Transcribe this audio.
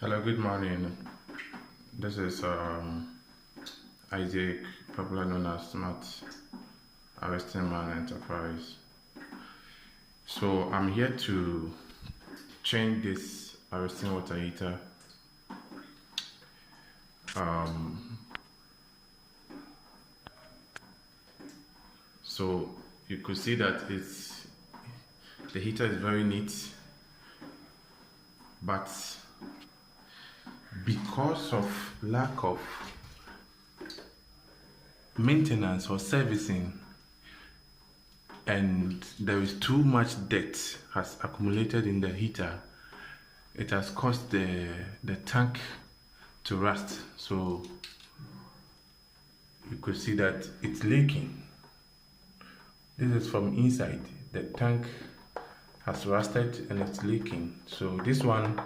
Hello, good morning. This is Isaac, popularly known as Smart Ariston Man Enterprise. So I'm here to change this Ariston water heater. So you could see that the heater is very neat, but because of lack of maintenance or servicing, and there is too much debt has accumulated in the heater, it has caused the tank to rust. So you could see that it's leaking. This is from inside. The tank has rusted and it's leaking. So this one